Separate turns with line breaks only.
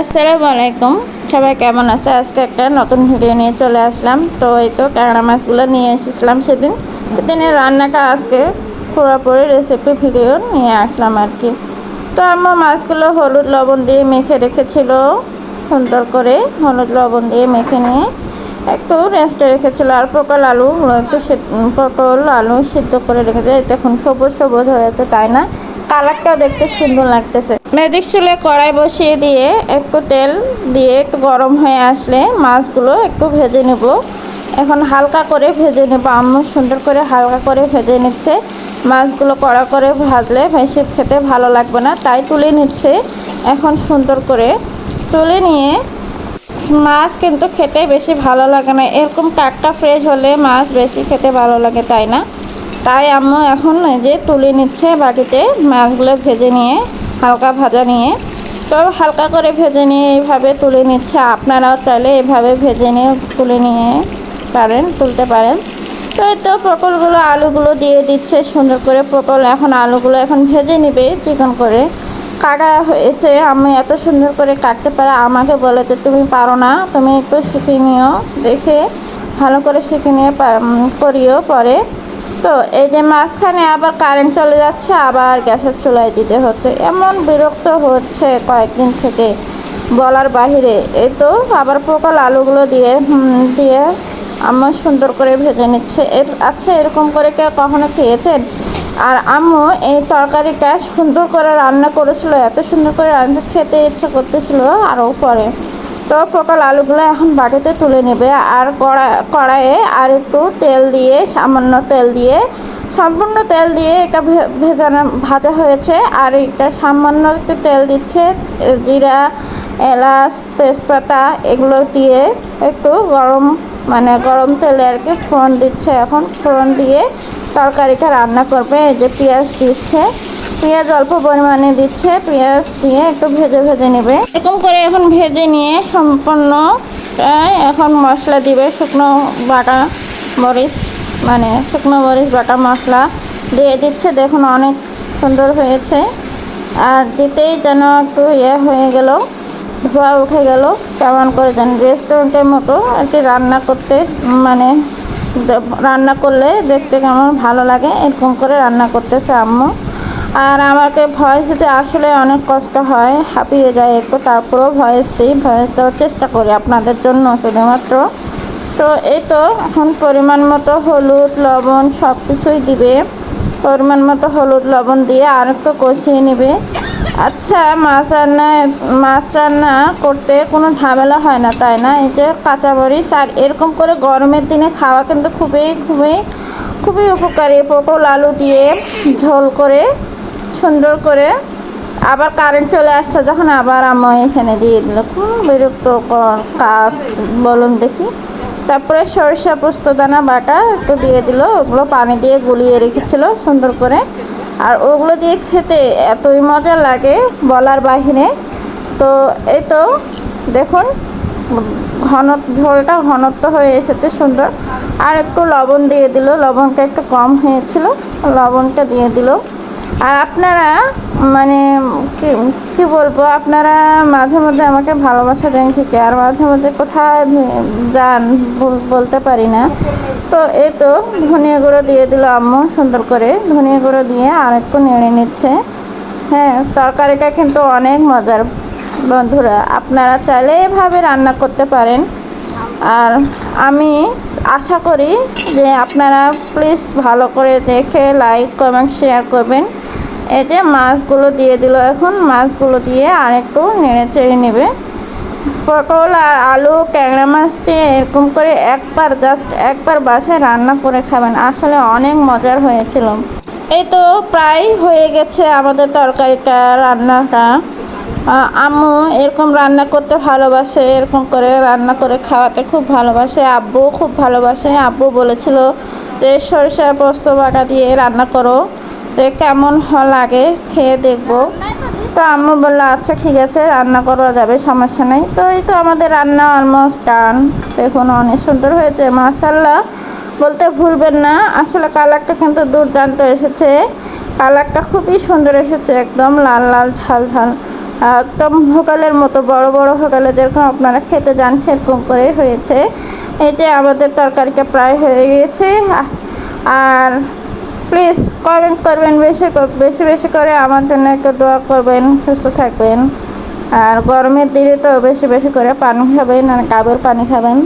আসসালামু আলাইকুম। সবাই কেমন আছে? আজকে একটা নতুন ভিডিও নিয়ে চলে আসলাম। তো এই তো ট্যাংরা মাছগুলো নিয়ে এসেছিলাম সেদিনের রান্নাটা আজকে পুরোপুরি রেসিপি ভিডিও নিয়ে আসলাম আর কি। তো আমার মাছগুলো হলুদ লবণ দিয়ে মেখে রেখেছিল, সুন্দর করে হলুদ লবণ দিয়ে মেখে নিয়ে একটু রেস্টে রেখেছিল। আর পটল আলু একটু পটল আলু সিদ্ধ করে রেখেছে। দেখুন সবুজ সবুজ হয়েছে, তাই না? কালারটা দেখতে সুন্দর লাগতেছে। ম্যাজিক চুলে কড়াই বসিয়ে দিয়ে একটু তেল দিয়ে একটু গরম হয়ে আসলে মাছগুলো একটু ভেজে নেব। এখন হালকা করে ভেজে নেব। আম্মু সুন্দর করে হালকা করে ভেজে নিচ্ছে। মাছগুলো কড়া করে ভাজলে বেশি খেতে ভালো লাগবে না, তাই তুলে নিচ্ছে। এখন সুন্দর করে তুলে নিয়ে মাছ কিন্তু খেতে বেশি ভালো লাগে না, এরকম টাটকা ফ্রেশ হলে মাছ বেশি খেতে ভালো লাগে, তাই না? তাই আম্মু এখন এই যে তুলে নিচ্ছে বাটিতে। মাছগুলো ভেজে নিয়ে হালকা ভাজা নিয়ে, তো হালকা করে ভেজে নিয়ে এইভাবে তুলে নিচ্ছে। আপনারাও চাইলে এইভাবে ভেজে নিয়ে তুলে নিয়ে তুলতে পারেন। তো এই তো পটলগুলো আলুগুলো দিয়ে দিচ্ছে সুন্দর করে। পটল এখন আলুগুলো এখন ভেজে নেবে চিকন করে। কাটা হয়েছে, আমি এত সুন্দর করে কাটতে পারে আমাকে বলে যে তুমি পারো না, তুমি একটু শিখে নিও, দেখে ভালো করে শিখে নিয়ে করিও পরে। তো এই যে মাঝখানে আবার কারেন্ট চলে যাচ্ছে, আবার গ্যাসের চুলায় দিতে হচ্ছে। এমন বিরক্ত হচ্ছে কয়েকদিন থেকে বলার বাহিরে। এই তো আবার পটল আলুগুলো দিয়ে দিয়ে আম্মু সুন্দর করে ভেজে নিচ্ছে। আচ্ছা, এরকম করে কেউ কখনো খেয়েছেন? আর আম্মু এই তরকারিটা সুন্দর করে রান্না করেছিল, এত সুন্দর করে রান্না খেতে ইচ্ছা করতেছিল আরও পরে। তো পটল আলুগুলো এখন বাটিতে তুলে নেবে। আর কড়াইয়ে আর একটু তেল দিয়ে, সামান্য তেল দিয়ে, সম্পূর্ণ তেল দিয়ে এটা ভাজা হয়েছে। আর এটা সামান্য একটু তেল দিচ্ছে, জিরা এলাচ তেজপাতা এগুলো দিয়ে একটু গরম তেলে আর কি ফোড়ন দিচ্ছে। এখন ফোড়ন দিয়ে তরকারিটা রান্না করবে। এই যে পেঁয়াজ দিচ্ছে, পেঁয়াজ অল্প পরিমাণে দিচ্ছে, পেঁয়াজ দিয়ে একটু ভেজে ভেজে নেবে। এরকম করে এখন ভেজে নিয়ে সম্পূর্ণ এখন মশলা দিবে। শুকনো মরিচ বাটা মশলা দিয়ে দিচ্ছে। দেখুন অনেক সুন্দর হয়েছে। আর দিতেই যেন একটু হয়ে গেল, ধোয়া উঠে গেল, কেমন করে যেন রেস্টুরেন্টের মতো আর কি রান্না করলে দেখতে কেমন ভালো লাগে, এরকম করে রান্না করতেছে আম্মু। আর আমাকে ভয়েস দিতে আসলে অনেক কষ্ট হয়, হাঁপিয়ে যায় একটু, তারপরেও ভয়েস দেওয়ার চেষ্টা করি আপনাদের জন্য শুধুমাত্র। তো এই তো এখন পরিমাণ মতো হলুদ লবণ সব কিছুই দিবে। পরিমাণ মতো হলুদ লবণ দিয়ে আর একটু কষিয়ে নেবে। আচ্ছা, মাছ রান্না করতে কোনো ঝামেলা হয় না, তাই না? এই যে কাঁচামরিচ আর এরকম করে গরমের দিনে খাওয়া কিন্তু খুবই খুবই খুবই উপকারী। পটল আলু দিয়ে ঝোল করে সুন্দর করে। আবার কারেন্ট চলে আসছে যখন, আবার আম্মু এখানে দিয়ে দিল। খুব বিরক্তকর কাজ, বলুন দেখি। তারপরে সরিষা পোস্তদানা বাটা একটু দিয়ে দিল, ওগুলো পানি দিয়ে গুলিয়ে রেখেছিল সুন্দর করে। আর ওগুলো দিয়ে খেতে এতই মজা লাগে বলার বাহিরে। তো এই তো দেখুন ঝোলটা ঘনত্ব হয়ে এসেছে সুন্দর। আর একটু লবণ দিয়ে দিল, লবণটা একটু কম হয়েছিল, লবণটা দিয়ে দিল। আর আপনারা কি বলবো, আপনারা মাঝে মধ্যে আমাকে ভালোবাসা দেন ঠিকই, আর মাঝে মধ্যে কোথায় যান বলতে পারি না। তো এই তো ধনিয়া গুঁড়ো দিয়ে দিল আম্মু সুন্দর করে। ধনিয়া গুঁড়ো দিয়ে আর একটু নেড়ে নিচ্ছে। হ্যাঁ, তরকারিটা কিন্তু অনেক মজার বন্ধুরা, আপনারা চাইলে এভাবে রান্না করতে পারেন। আর আমি আশা করি যে আপনারা প্লিজ ভালো করে দেখে লাইক কমেন্ট শেয়ার করবেন। এই যে মাছগুলো দিয়ে দিল, এখন মাছগুলো দিয়ে আর একটু নেড়ে চেড়ে নেবে। পটল আর আলু ট্যাংরা মাছ দিয়ে এরকম করে একবার বাসায় রান্না করে খাবেন, আসলে অনেক মজার হয়েছিল। এই তো প্রায় হয়ে গেছে আমাদের তরকারিটা, রান্নাটা। আম্মু এরকম রান্না করতে ভালোবাসে, এরকম করে রান্না করে খাওয়াতে খুব ভালোবাসে। আব্বু খুব ভালোবাসে। আব্বু বলেছিল যে সরিষা পোস্ত বাটা দিয়ে রান্না করো, যে কেমন লাগে খেয়ে দেখবো। তো আম্মু বললো আচ্ছা ঠিক আছে, রান্না করা যাবে, সমস্যা নেই। তো এই তো আমাদের রান্না অলমোস্ট ডান। দেখুন অনেক সুন্দর হয়েছে, মাশাআল্লাহ বলতে ভুলবেন না। আসলে কালারটা কিন্তু দুর্দান্ত এসেছে, কালারটা খুবই সুন্দর এসেছে, একদম লাল লাল ঝাল ঝাল। একদম হোটেলের মতো বড় বড় হোটেলে যেরকম আপনারা খেতে যান সেরকম করে হয়েছে। এই যে আমাদের তরকারিটা প্রায় হয়ে গিয়েছে। আর প্লিজ কমেন্ট করবেন, বেশি বেশি করে আমার জন্য একটু দোয়া করবেন, সুস্থ থাকবেন। আর গরমের দিনে তো বেশি বেশি করে পানি খাবেন আর কাবের পানি খাবেন।